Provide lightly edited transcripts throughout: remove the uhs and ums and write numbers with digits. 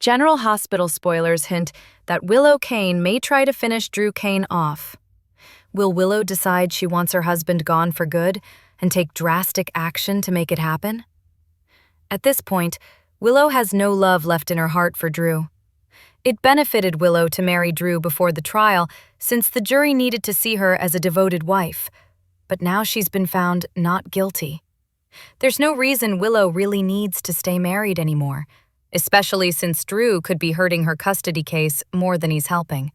General Hospital spoilers hint that Willow Kane may try to finish Drew Kane off. Will Willow decide she wants her husband gone for good and take drastic action to make it happen? At this point, Willow has no love left in her heart for Drew. It benefited Willow to marry Drew before the trial since the jury needed to see her as a devoted wife, but now she's been found not guilty. There's no reason Willow really needs to stay married anymore, especially since Drew could be hurting her custody case more than he's helping.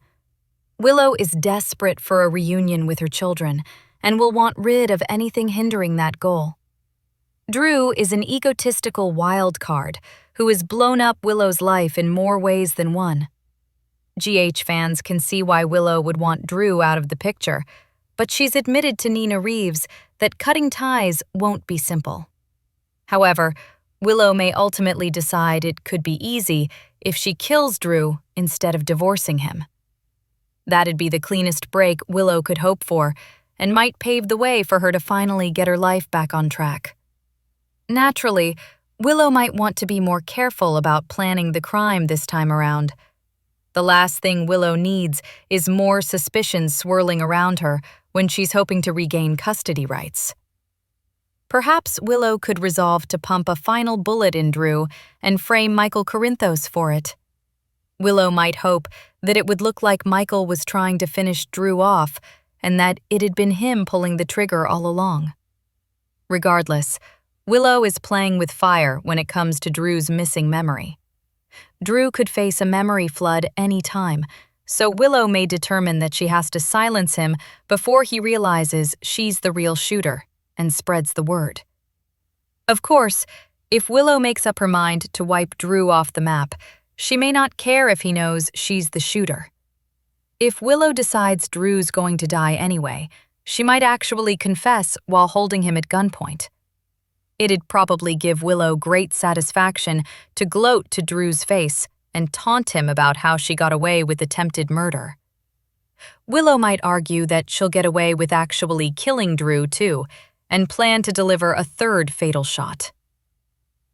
Willow is desperate for a reunion with her children and will want rid of anything hindering that goal. Drew is an egotistical wild card who has blown up Willow's life in more ways than one. GH fans can see why Willow would want Drew out of the picture, but she's admitted to Nina Reeves that cutting ties won't be simple. However, Willow may ultimately decide it could be easy if she kills Drew instead of divorcing him. That'd be the cleanest break Willow could hope for, and might pave the way for her to finally get her life back on track. Naturally, Willow might want to be more careful about planning the crime this time around. The last thing Willow needs is more suspicions swirling around her when she's hoping to regain custody rights. Perhaps Willow could resolve to pump a final bullet in Drew and frame Michael Corinthos for it. Willow might hope that it would look like Michael was trying to finish Drew off and that it had been him pulling the trigger all along. Regardless, Willow is playing with fire when it comes to Drew's missing memory. Drew could face a memory flood any time, so Willow may determine that she has to silence him before he realizes she's the real shooter and spreads the word. Of course, if Willow makes up her mind to wipe Drew off the map, she may not care if he knows she's the shooter. If Willow decides Drew's going to die anyway, she might actually confess while holding him at gunpoint. It'd probably give Willow great satisfaction to gloat to Drew's face and taunt him about how she got away with attempted murder. Willow might argue that she'll get away with actually killing Drew too, and plan to deliver a third fatal shot.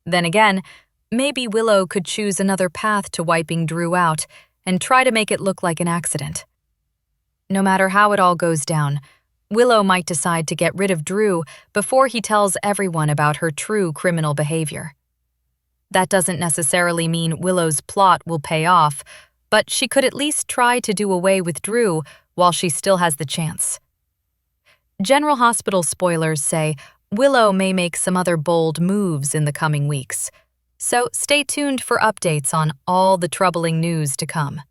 Then again, maybe Willow could choose another path to wiping Drew out and try to make it look like an accident. No matter how it all goes down, Willow might decide to get rid of Drew before he tells everyone about her true criminal behavior. That doesn't necessarily mean Willow's plot will pay off, but she could at least try to do away with Drew while she still has the chance. General Hospital spoilers say Willow may make some other bold moves in the coming weeks, so stay tuned for updates on all the troubling news to come.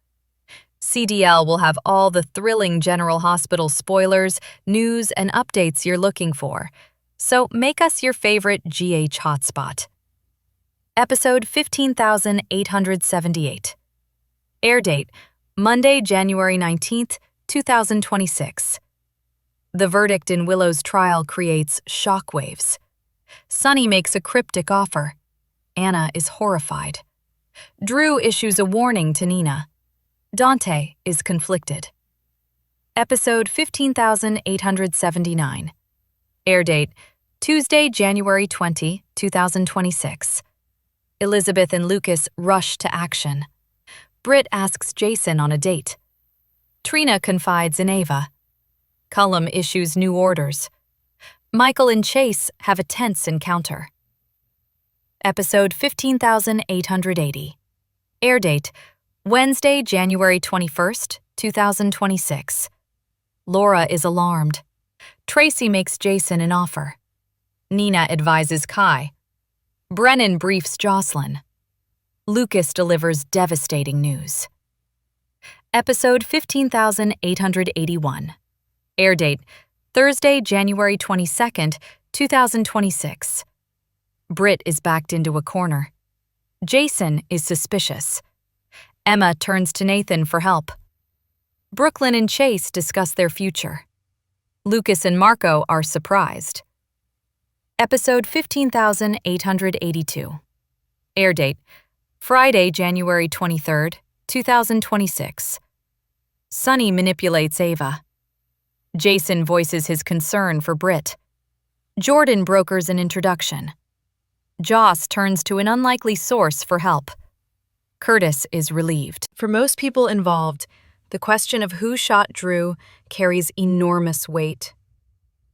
CDL will have all the thrilling General Hospital spoilers, news, and updates you're looking for, so make us your favorite GH hotspot. Episode 15,878. Air date, Monday, January 19th, 2026. The verdict in Willow's trial creates shockwaves. Sunny makes a cryptic offer. Anna is horrified. Drew issues a warning to Nina. Dante is conflicted. Episode 15,879. Air date, Tuesday, January 20, 2026. Elizabeth and Lucas rush to action. Britt asks Jason on a date. Trina confides in Ava. Cullum issues new orders. Michael and Chase have a tense encounter. Episode 15,880. Air date, Wednesday, January 21st, 2026. Laura is alarmed. Tracy makes Jason an offer. Nina advises Kai. Brennan briefs Jocelyn. Lucas delivers devastating news. Episode 15,881. Air date, Thursday, January 22nd, 2026. Britt is backed into a corner. Jason is suspicious. Emma turns to Nathan for help. Brooklyn and Chase discuss their future. Lucas and Marco are surprised. Episode 15,882. Air date, Friday, January 23rd, 2026. Sunny manipulates Ava. Jason voices his concern for Britt. Jordan brokers an introduction. Joss turns to an unlikely source for help. Curtis is relieved. For most people involved, the question of who shot Drew carries enormous weight.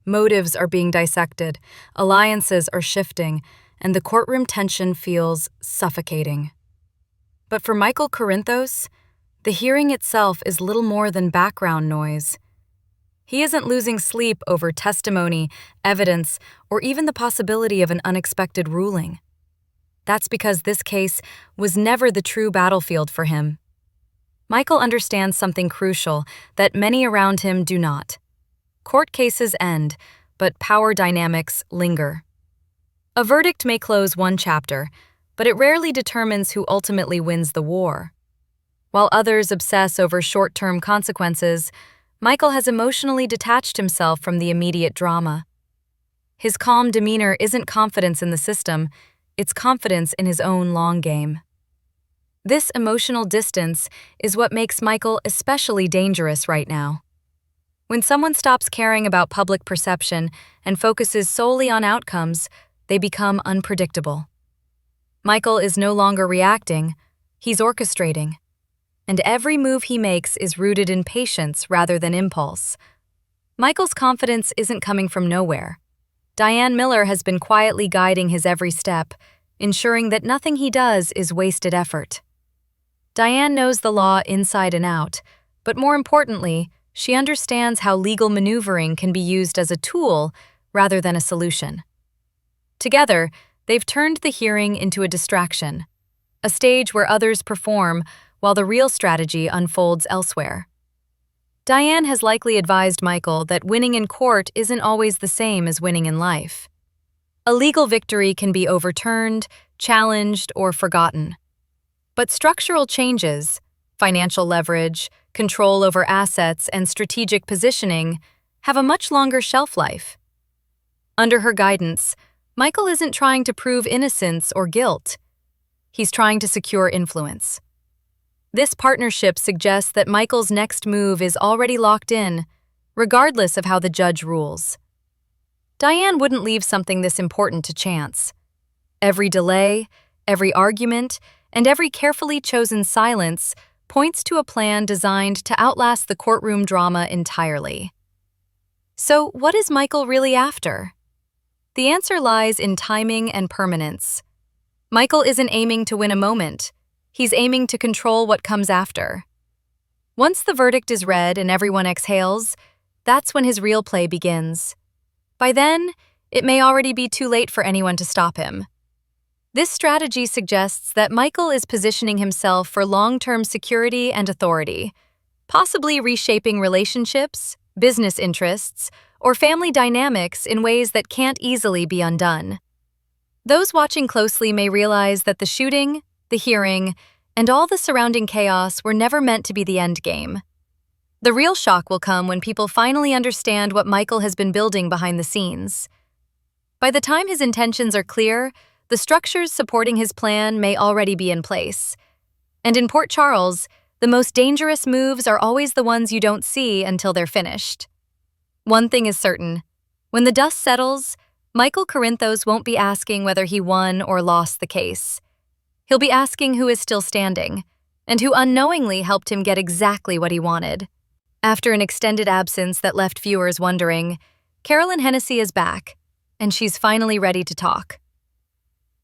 Motives are being dissected, alliances are shifting, and the courtroom tension feels suffocating. But for Michael Corinthos, the hearing itself is little more than background noise. He isn't losing sleep over testimony, evidence, or even the possibility of an unexpected ruling. That's because this case was never the true battlefield for him. Michael understands something crucial that many around him do not. Court cases end, but power dynamics linger. A verdict may close one chapter, but it rarely determines who ultimately wins the war. While others obsess over short-term consequences, Michael has emotionally detached himself from the immediate drama. His calm demeanor isn't confidence in the system, it's confidence in his own long game. This emotional distance is what makes Michael especially dangerous right now. When someone stops caring about public perception and focuses solely on outcomes, they become unpredictable. Michael is no longer reacting, he's orchestrating. And every move he makes is rooted in patience rather than impulse. Michael's confidence isn't coming from nowhere. Diane Miller has been quietly guiding his every step, ensuring that nothing he does is wasted effort. Diane knows the law inside and out, but more importantly, she understands how legal maneuvering can be used as a tool rather than a solution. Together, they've turned the hearing into a distraction, a stage where others perform while the real strategy unfolds elsewhere. Diane has likely advised Michael that winning in court isn't always the same as winning in life. A legal victory can be overturned, challenged, or forgotten. But structural changes, financial leverage, control over assets, and strategic positioning have a much longer shelf life. Under her guidance, Michael isn't trying to prove innocence or guilt. He's trying to secure influence. This partnership suggests that Michael's next move is already locked in, regardless of how the judge rules. Diane wouldn't leave something this important to chance. Every delay, every argument, and every carefully chosen silence points to a plan designed to outlast the courtroom drama entirely. So, what is Michael really after? The answer lies in timing and permanence. Michael isn't aiming to win a moment. He's aiming to control what comes after. Once the verdict is read and everyone exhales, that's when his real play begins. By then, it may already be too late for anyone to stop him. This strategy suggests that Michael is positioning himself for long-term security and authority, possibly reshaping relationships, business interests, or family dynamics in ways that can't easily be undone. Those watching closely may realize that the shooting, the hearing, and all the surrounding chaos were never meant to be the end game. The real shock will come when people finally understand what Michael has been building behind the scenes. By the time his intentions are clear, the structures supporting his plan may already be in place. And in Port Charles, the most dangerous moves are always the ones you don't see until they're finished. One thing is certain. When the dust settles, Michael Corinthos won't be asking whether he won or lost the case. He'll be asking who is still standing, and who unknowingly helped him get exactly what he wanted. After an extended absence that left viewers wondering, Carolyn Hennessy is back, and she's finally ready to talk.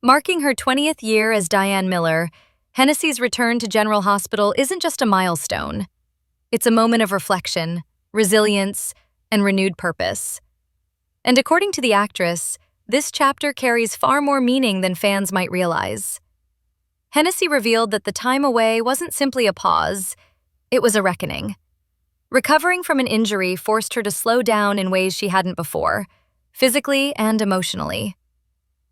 Marking her 20th year as Diane Miller, Hennessy's return to General Hospital isn't just a milestone. It's a moment of reflection, resilience, and renewed purpose. And according to the actress, this chapter carries far more meaning than fans might realize. Hennessy revealed that the time away wasn't simply a pause, it was a reckoning. Recovering from an injury forced her to slow down in ways she hadn't before, physically and emotionally.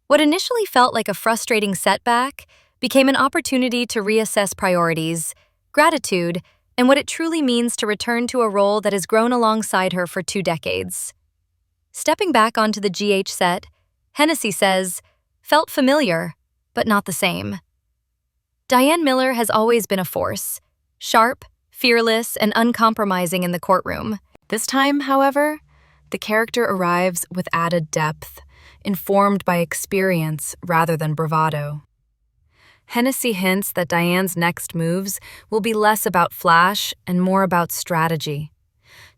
What initially felt like a frustrating setback became an opportunity to reassess priorities, gratitude, and what it truly means to return to a role that has grown alongside her for 2 decades. Stepping back onto the GH set, Hennessy says, "Felt familiar, but not the same." Diane Miller has always been a force, sharp, fearless, and uncompromising in the courtroom. This time, however, the character arrives with added depth, informed by experience rather than bravado. Hennessy hints that Diane's next moves will be less about flash and more about strategy.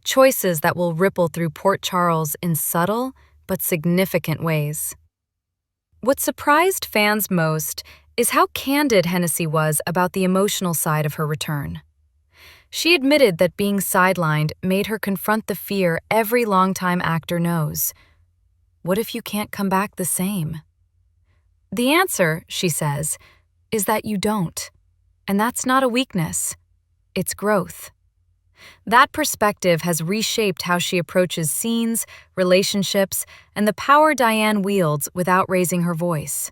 Choices that will ripple through Port Charles in subtle but significant ways. What surprised fans most is how candid Hennessy was about the emotional side of her return. She admitted that being sidelined made her confront the fear every longtime actor knows. What if you can't come back the same? The answer, she says, is that you don't. And that's not a weakness. It's growth. That perspective has reshaped how she approaches scenes, relationships, and the power Diane wields without raising her voice.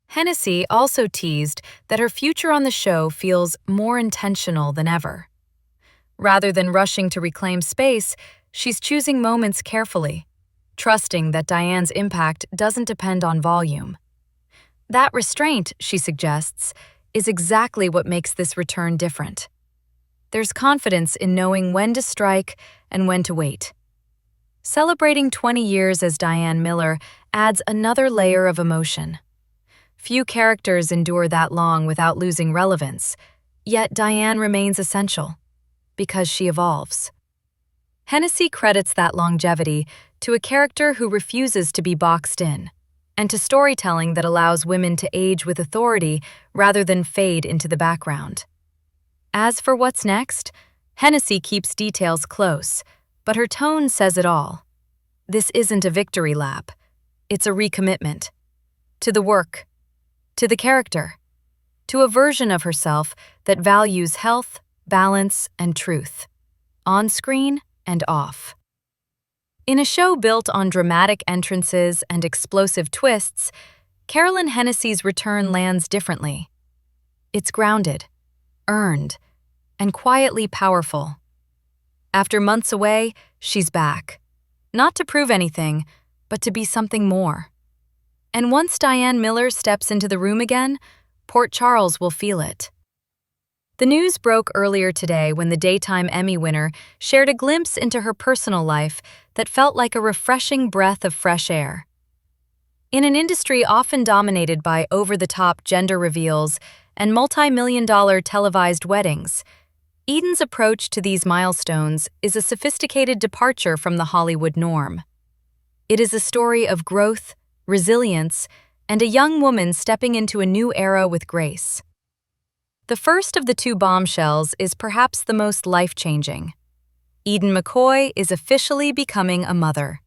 Hennessy also teased that her future on the show feels more intentional than ever. Rather than rushing to reclaim space, she's choosing moments carefully, trusting that Diane's impact doesn't depend on volume. That restraint, she suggests, is exactly what makes this return different. There's confidence in knowing when to strike and when to wait. Celebrating 20 years as Diane Miller adds another layer of emotion. Few characters endure that long without losing relevance, yet Diane remains essential, because she evolves. Hennessy credits that longevity to a character who refuses to be boxed in, and to storytelling that allows women to age with authority rather than fade into the background. As for what's next, Hennessy keeps details close, but her tone says it all. This isn't a victory lap. It's a recommitment. To the work. To the character. To a version of herself that values health, balance, and truth. On screen and off. In a show built on dramatic entrances and explosive twists, Carolyn Hennessy's return lands differently. It's grounded, earned, and quietly powerful. After months away, she's back. Not to prove anything, but to be something more. And once Diane Miller steps into the room again, Port Charles will feel it. The news broke earlier today when the Daytime Emmy winner shared a glimpse into her personal life that felt like a refreshing breath of fresh air. In an industry often dominated by over-the-top gender reveals and multi-million-dollar televised weddings, Eden's approach to these milestones is a sophisticated departure from the Hollywood norm. It is a story of growth, resilience, and a young woman stepping into a new era with grace. The first of the two bombshells is perhaps the most life-changing. Eden McCoy is officially becoming a mother.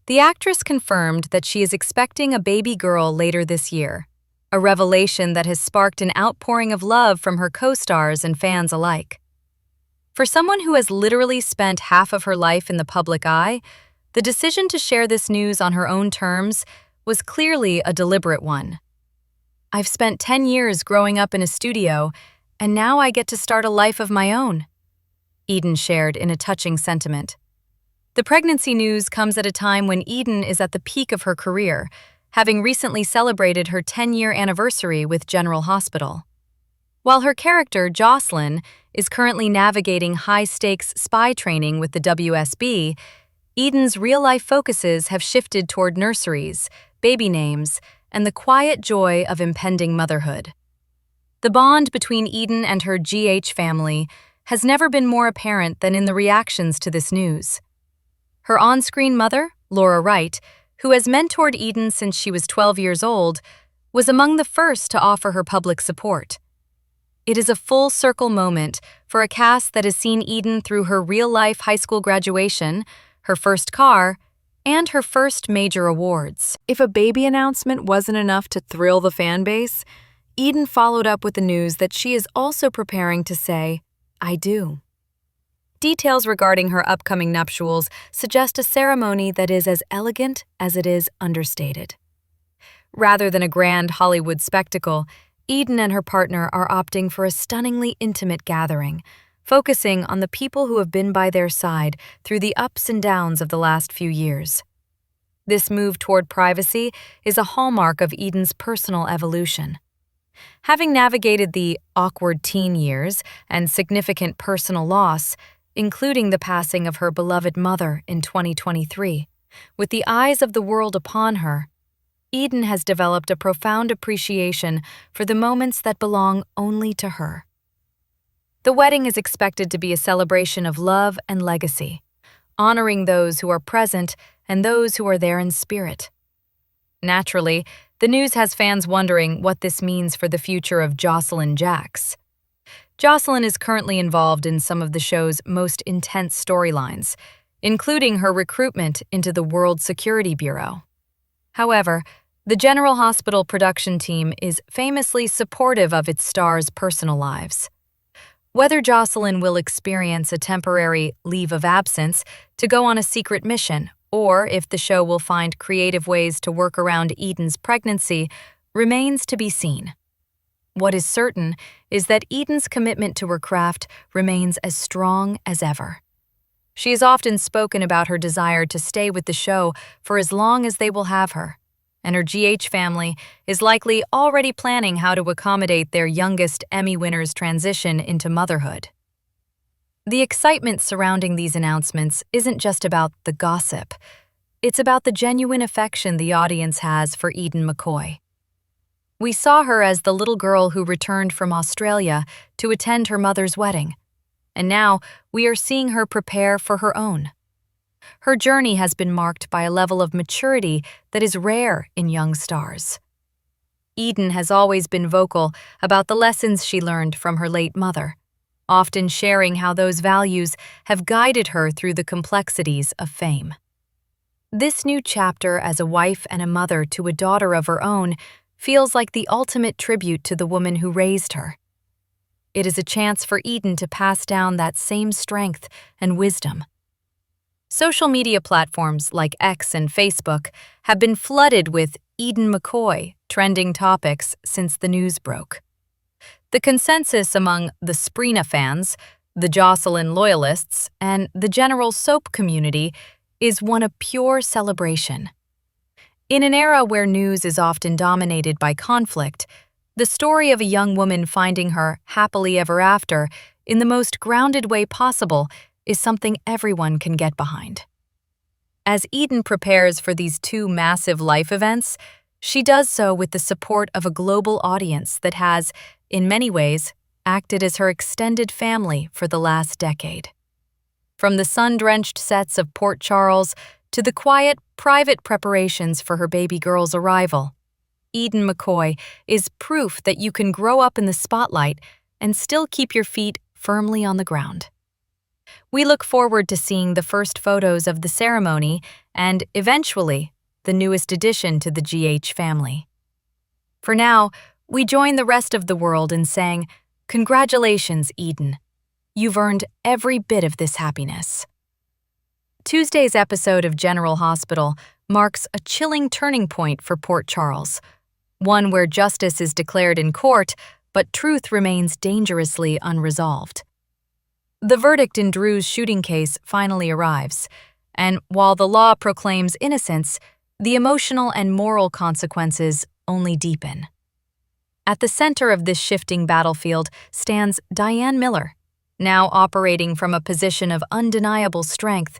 The actress confirmed that she is expecting a baby girl later this year, a revelation that has sparked an outpouring of love from her co-stars and fans alike. For someone who has literally spent half of her life in the public eye, the decision to share this news on her own terms was clearly a deliberate one. I've spent 10 years growing up in a studio, and now I get to start a life of my own, Eden shared in a touching sentiment. The pregnancy news comes at a time when Eden is at the peak of her career, having recently celebrated her 10-year anniversary with General Hospital. While her character, Jocelyn, is currently navigating high-stakes spy training with the WSB, Eden's real-life focuses have shifted toward nurseries, baby names, and the quiet joy of impending motherhood. The bond between Eden and her GH family has never been more apparent than in the reactions to this news. Her on-screen mother, Laura Wright, who has mentored Eden since she was 12 years old, was among the first to offer her public support. It is a full-circle moment for a cast that has seen Eden through her real-life high school graduation, her first car, and her first major awards. If a baby announcement wasn't enough to thrill the fan base, Eden followed up with the news that she is also preparing to say, "I do." Details regarding her upcoming nuptials suggest a ceremony that is as elegant as it is understated. Rather than a grand Hollywood spectacle, Eden and her partner are opting for a stunningly intimate gathering, focusing on the people who have been by their side through the ups and downs of the last few years. This move toward privacy is a hallmark of Eden's personal evolution. Having navigated the awkward teen years and significant personal loss, including the passing of her beloved mother in 2023, with the eyes of the world upon her, Eden has developed a profound appreciation for the moments that belong only to her. The wedding is expected to be a celebration of love and legacy, honoring those who are present and those who are there in spirit. Naturally, the news has fans wondering what this means for the future of Jocelyn Jacks. Jocelyn is currently involved in some of the show's most intense storylines, including her recruitment into the World Security Bureau. However, the General Hospital production team is famously supportive of its stars' personal lives. Whether Jocelyn will experience a temporary leave of absence to go on a secret mission, or if the show will find creative ways to work around Eden's pregnancy, remains to be seen. What is certain is that Eden's commitment to her craft remains as strong as ever. She has often spoken about her desire to stay with the show for as long as they will have her, and her GH family is likely already planning how to accommodate their youngest Emmy winner's transition into motherhood. The excitement surrounding these announcements isn't just about the gossip. It's about the genuine affection the audience has for Eden McCoy. We saw her as the little girl who returned from Australia to attend her mother's wedding, and now we are seeing her prepare for her own. Her journey has been marked by a level of maturity that is rare in young stars. Eden has always been vocal about the lessons she learned from her late mother, often sharing how those values have guided her through the complexities of fame. This new chapter as a wife and a mother to a daughter of her own feels like the ultimate tribute to the woman who raised her. It is a chance for Eden to pass down that same strength and wisdom. Social media platforms like X and Facebook have been flooded with Eden McCoy trending topics since the news broke. The consensus among the Sprina fans, the Jocelyn loyalists, and the general soap community is one of pure celebration. In an era where news is often dominated by conflict, the story of a young woman finding her happily ever after in the most grounded way possible is something everyone can get behind. As Eden prepares for these two massive life events, she does so with the support of a global audience that has, in many ways, acted as her extended family for the last decade. From the sun-drenched sets of Port Charles to the quiet, private preparations for her baby girl's arrival, Eden McCoy is proof that you can grow up in the spotlight and still keep your feet firmly on the ground. We look forward to seeing the first photos of the ceremony and, eventually, the newest addition to the GH family. For now, we join the rest of the world in saying, "Congratulations, Eden. You've earned every bit of this happiness." Tuesday's episode of General Hospital marks a chilling turning point for Port Charles, one where justice is declared in court, but truth remains dangerously unresolved. The verdict in Drew's shooting case finally arrives, and while the law proclaims innocence, the emotional and moral consequences only deepen. At the center of this shifting battlefield stands Diane Miller, now operating from a position of undeniable strength,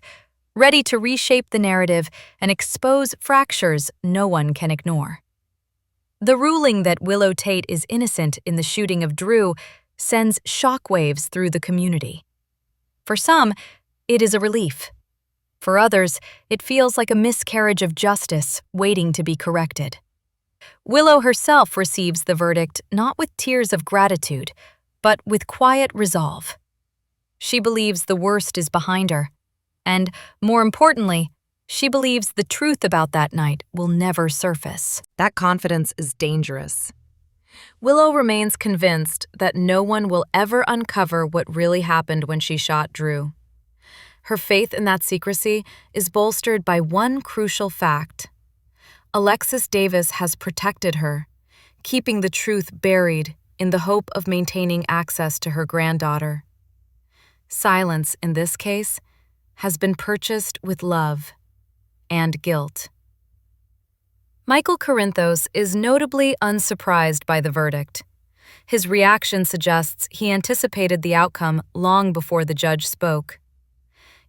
ready to reshape the narrative and expose fractures no one can ignore. The ruling that Willow Tate is innocent in the shooting of Drew sends shockwaves through the community. For some, it is a relief. For others, it feels like a miscarriage of justice waiting to be corrected. Willow herself receives the verdict not with tears of gratitude, but with quiet resolve. She believes the worst is behind her, and, more importantly, she believes the truth about that night will never surface. That confidence is dangerous. Willow remains convinced that no one will ever uncover what really happened when she shot Drew. Her faith in that secrecy is bolstered by one crucial fact. Alexis Davis has protected her, keeping the truth buried in the hope of maintaining access to her granddaughter. Silence, in this case, has been purchased with love and guilt. Michael Corinthos is notably unsurprised by the verdict. His reaction suggests he anticipated the outcome long before the judge spoke.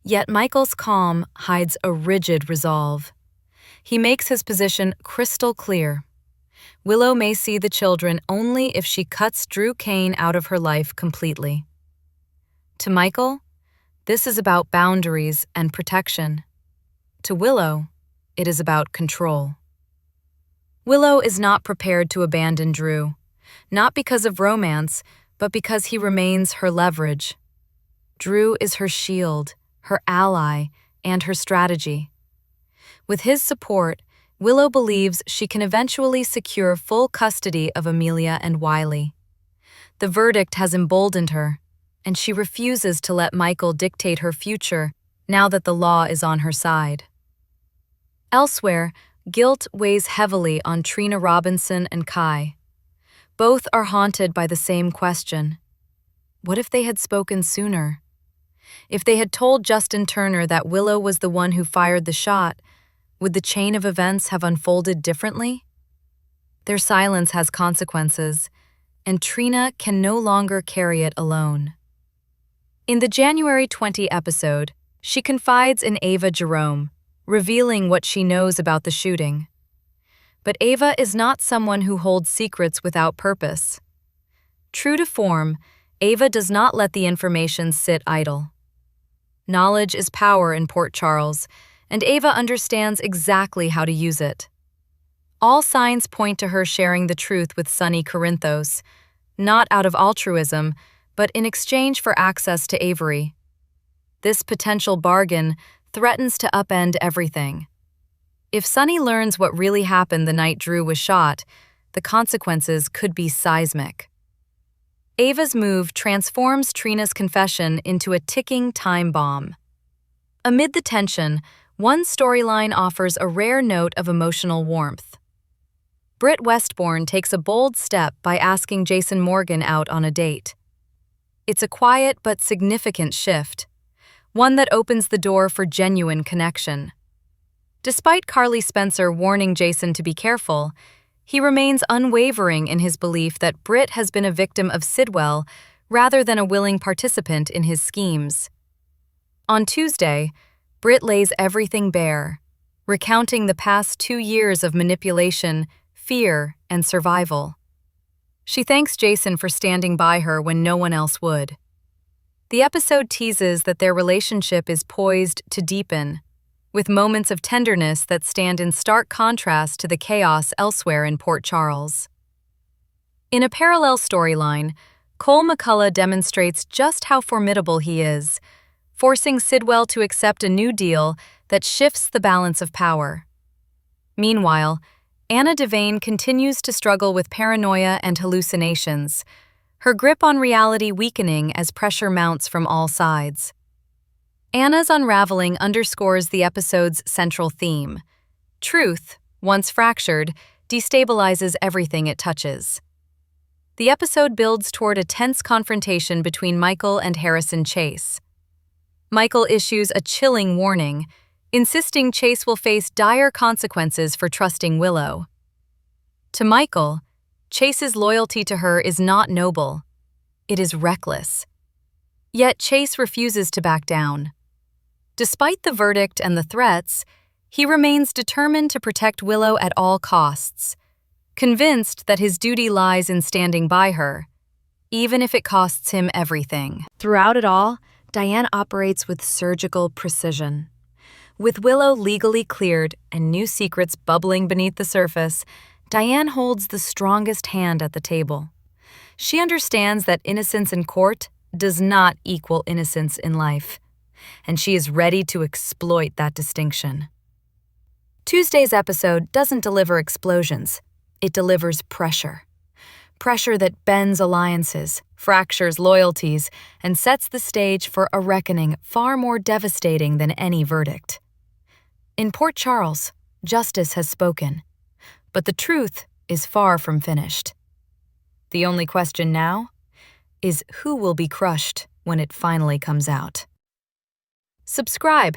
Yet Michael's calm hides a rigid resolve. He makes his position crystal clear. Willow may see the children only if she cuts Drew Kane out of her life completely. To Michael, this is about boundaries and protection. To Willow, it is about control. Willow is not prepared to abandon Drew, not because of romance, but because he remains her leverage. Drew is her shield, her ally, and her strategy. With his support, Willow believes she can eventually secure full custody of Amelia and Wiley. The verdict has emboldened her, and she refuses to let Michael dictate her future now that the law is on her side. Elsewhere, guilt weighs heavily on Trina Robinson and Kai. Both are haunted by the same question. What if they had spoken sooner? If they had told Justin Turner that Willow was the one who fired the shot, would the chain of events have unfolded differently? Their silence has consequences, and Trina can no longer carry it alone. In the January 20 episode, she confides in Ava Jerome, revealing what she knows about the shooting. But Ava is not someone who holds secrets without purpose. True to form, Ava does not let the information sit idle. Knowledge is power in Port Charles, and Ava understands exactly how to use it. All signs point to her sharing the truth with Sonny Corinthos, not out of altruism, but in exchange for access to Avery. This potential bargain threatens to upend everything. If Sonny learns what really happened the night Drew was shot, the consequences could be seismic. Ava's move transforms Trina's confession into a ticking time bomb. Amid the tension, one storyline offers a rare note of emotional warmth. Britt Westbourne takes a bold step by asking Jason Morgan out on a date. It's a quiet but significant shift, one that opens the door for genuine connection. Despite Carly Spencer warning Jason to be careful, he remains unwavering in his belief that Britt has been a victim of Sidwell rather than a willing participant in his schemes. On Tuesday, Britt lays everything bare, recounting the past 2 years of manipulation, fear, and survival. She thanks Jason for standing by her when no one else would. The episode teases that their relationship is poised to deepen, with moments of tenderness that stand in stark contrast to the chaos elsewhere in Port Charles. In a parallel storyline, Cole McCullough demonstrates just how formidable he is, forcing Sidwell to accept a new deal that shifts the balance of power. Meanwhile, Anna Devane continues to struggle with paranoia and hallucinations, her grip on reality weakening as pressure mounts from all sides. Anna's unraveling underscores the episode's central theme. Truth, once fractured, destabilizes everything it touches. The episode builds toward a tense confrontation between Michael and Harrison Chase. Michael issues a chilling warning, insisting Chase will face dire consequences for trusting Willow. To Michael, Chase's loyalty to her is not noble. It is reckless. Yet Chase refuses to back down. Despite the verdict and the threats, he remains determined to protect Willow at all costs, convinced that his duty lies in standing by her, even if it costs him everything. Throughout it all, Diane operates with surgical precision. With Willow legally cleared and new secrets bubbling beneath the surface, Diane holds the strongest hand at the table. She understands that innocence in court does not equal innocence in life, and she is ready to exploit that distinction. Tuesday's episode doesn't deliver explosions. It delivers pressure. Pressure that bends alliances, fractures loyalties, and sets the stage for a reckoning far more devastating than any verdict. In Port Charles, justice has spoken, but the truth is far from finished. The only question now is who will be crushed when it finally comes out. Subscribe